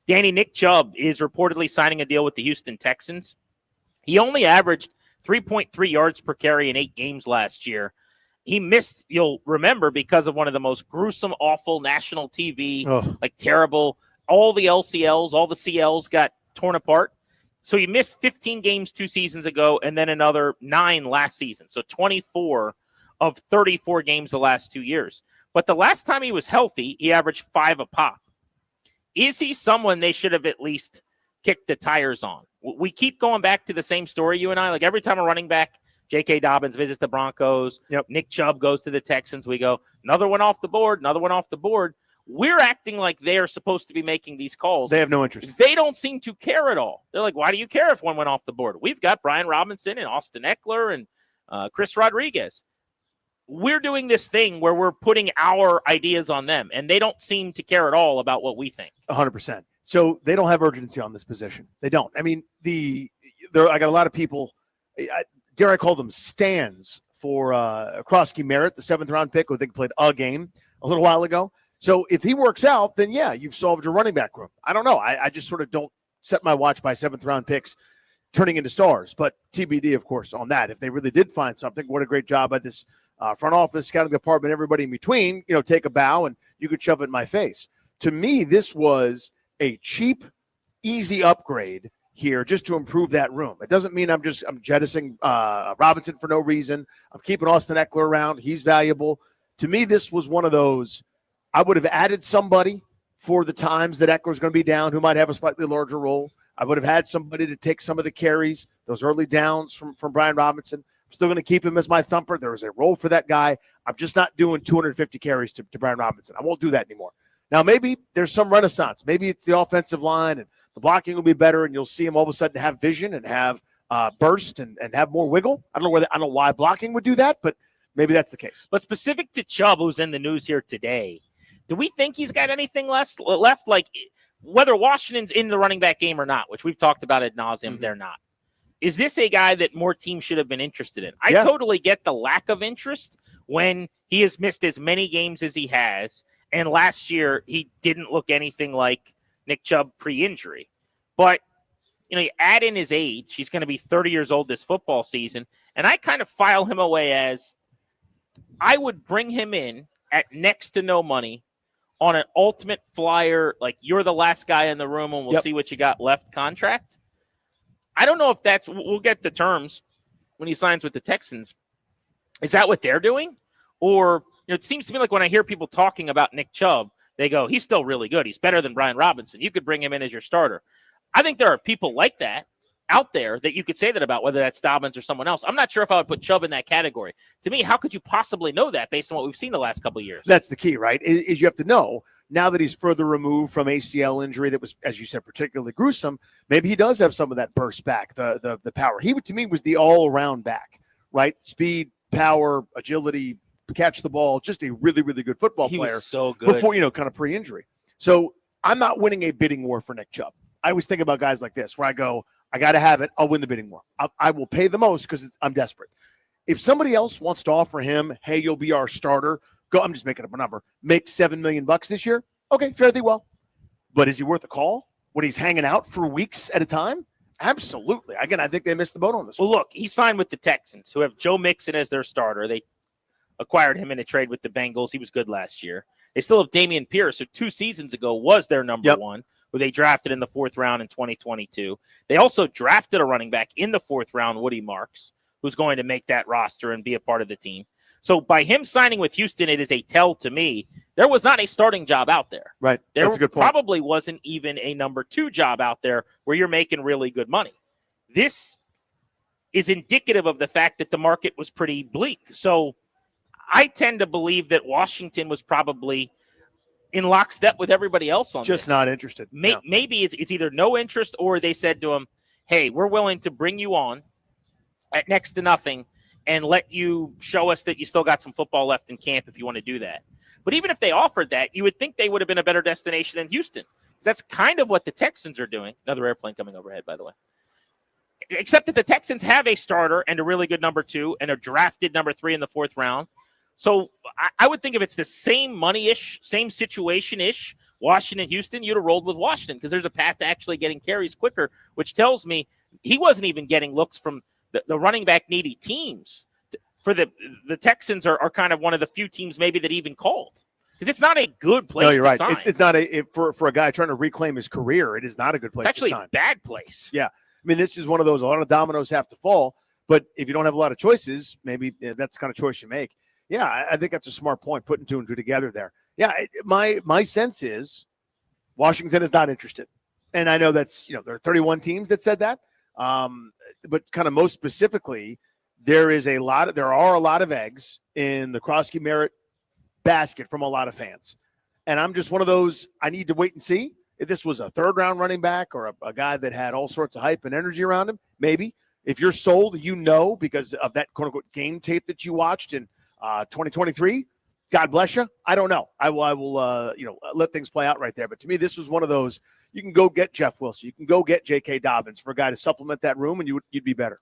Danny, Nick Chubb is reportedly signing a deal with the Houston Texans. He only averaged 3.3 yards per carry in 8 games last year. He missed, you'll remember, because of one of the most gruesome, awful national TV, terrible, all the LCLs, all the CLs got torn apart. So he missed 15 games 2 seasons ago and then another 9 last season. So 24 of 34 games the last 2 years. But the last time he was healthy, he averaged 5 a pop. Is he someone they should have at least kicked the tires on? We keep going back to the same story, you and I. Like every time a running back, J.K. Dobbins visits the Broncos, Nick Chubb goes to the Texans, we go, another one off the board, another one off the board. We're acting like they're supposed to be making these calls. They have no interest. They don't seem to care at all. They're like, why do you care if one went off the board? We've got Brian Robinson and Austin Eckler and Chris Rodriguez. We're doing this thing where we're putting our ideas on them, and they don't seem to care at all about what we think. 100%. So they don't have urgency on this position. They don't. I mean, I got a lot of people, dare I call them stands for Krosky Merritt, the 7th-round pick, who I think played a game a little while ago. So if he works out, then, yeah, you've solved your running back room. I don't know. I just sort of don't set my watch by 7th-round picks turning into stars. But TBD, of course, on that. If they really did find something, what a great job by this front office, scouting department, everybody in between, take a bow and you could shove it in my face. To me, this was a cheap, easy upgrade here just to improve that room. It doesn't mean I'm jettisoning Robinson for no reason. I'm keeping Austin Eckler around. He's valuable. To me, this was one of those, I would have added somebody for the times that Eckler's going to be down who might have a slightly larger role. I would have had somebody to take some of the carries, those early downs from Brian Robinson. I'm still going to keep him as my thumper. There is a role for that guy. I'm just not doing 250 carries to Brian Robinson. I won't do that anymore. Now, maybe there's some renaissance. Maybe it's the offensive line and the blocking will be better, and you'll see him all of a sudden have vision and have burst and have more wiggle. I don't know why blocking would do that, but maybe that's the case. But specific to Chubb, who's in the news here today, do we think he's got anything left? Like, whether Washington's in the running back game or not, which we've talked about ad nauseum, they're not. Is this a guy that more teams should have been interested in? I totally get the lack of interest when he has missed as many games as he has. And last year, he didn't look anything like Nick Chubb pre-injury. But, you add in his age. He's going to be 30 years old this football season. And I kind of file him away as I would bring him in at next to no money on an ultimate flyer, like you're the last guy in the room and we'll see what you got left contract. I don't know if we'll get the terms when he signs with the Texans. Is that what they're doing? Or, it seems to me like when I hear people talking about Nick Chubb, they go, he's still really good. He's better than Brian Robinson. You could bring him in as your starter. I think there are people like that out there that you could say that about, whether that's Dobbins or someone else. I'm not sure if I would put Chubb in that category. To me, how could you possibly know that based on what we've seen the last couple of years? That's the key, right? Is you have to know, now that he's further removed from ACL injury that was, as you said, particularly gruesome, maybe he does have some of that burst back, the power. He, to me, was the all-around back, right? Speed, power, agility, catch the ball, just a really, really good football player. He was so good. Before, kind of pre-injury. So I'm not winning a bidding war for Nick Chubb. I always think about guys like this where I go, I got to have it. I'll win the bidding war. I will pay the most because I'm desperate. If somebody else wants to offer him, hey, you'll be our starter, go. I'm just making up a number. Make $7 million this year. Okay, fairly well. But is he worth a call when he's hanging out for weeks at a time? Absolutely. Again, I think they missed the boat on this. Well, look, he signed with the Texans, who have Joe Mixon as their starter. They acquired him in a trade with the Bengals. He was good last year. They still have Dameon Pierce, who 2 seasons ago was their number one, who they drafted in the 4th round in 2022. They also drafted a running back in the 4th round, Woody Marks, who's going to make that roster and be a part of the team. So by him signing with Houston, it is a tell to me. There was not a starting job out there. Right. That's a good point. Probably wasn't even a number 2 job out there where you're making really good money. This is indicative of the fact that the market was pretty bleak. So I tend to believe that Washington was probably in lockstep with everybody else on just this. Not interested. Maybe it's either no interest or they said to him, hey, we're willing to bring you on at next to nothing and let you show us that you still got some football left in camp if you want to do that. But even if they offered that, you would think they would have been a better destination than Houston. That's kind of what the Texans are doing. Another airplane coming overhead, by the way. Except that the Texans have a starter and a really good number 2 and a drafted number 3 in the 4th round. So I would think if it's the same money-ish, same situation-ish Washington, Houston, you'd have rolled with Washington because there's a path to actually getting carries quicker, which tells me he wasn't even getting looks from the running back needy teams. For the Texans are kind of one of the few teams maybe that even called, because it's not a good place No, you're right. sign. It's not for a guy trying to reclaim his career. It is not a good place. It's actually to sign. a bad place. Yeah, I mean, this is one of those. A lot of dominoes have to fall, but if you don't have a lot of choices, maybe that's the kind of choice you make. Yeah, I think that's a smart point. Putting two and two together there. Yeah, my sense is Washington is not interested, and I know that's there are 31 teams that said that, but kind of most specifically. There are a lot of eggs in the Krosky Merritt basket from a lot of fans. And I'm just one of those, I need to wait and see if this was a third-round running back or a guy that had all sorts of hype and energy around him. Maybe. If you're sold, because of that quote-unquote game tape that you watched in 2023, God bless you. I don't know. I will let things play out right there. But to me, this was one of those, you can go get Jeff Wilson. You can go get J.K. Dobbins for a guy to supplement that room, and you'd be better.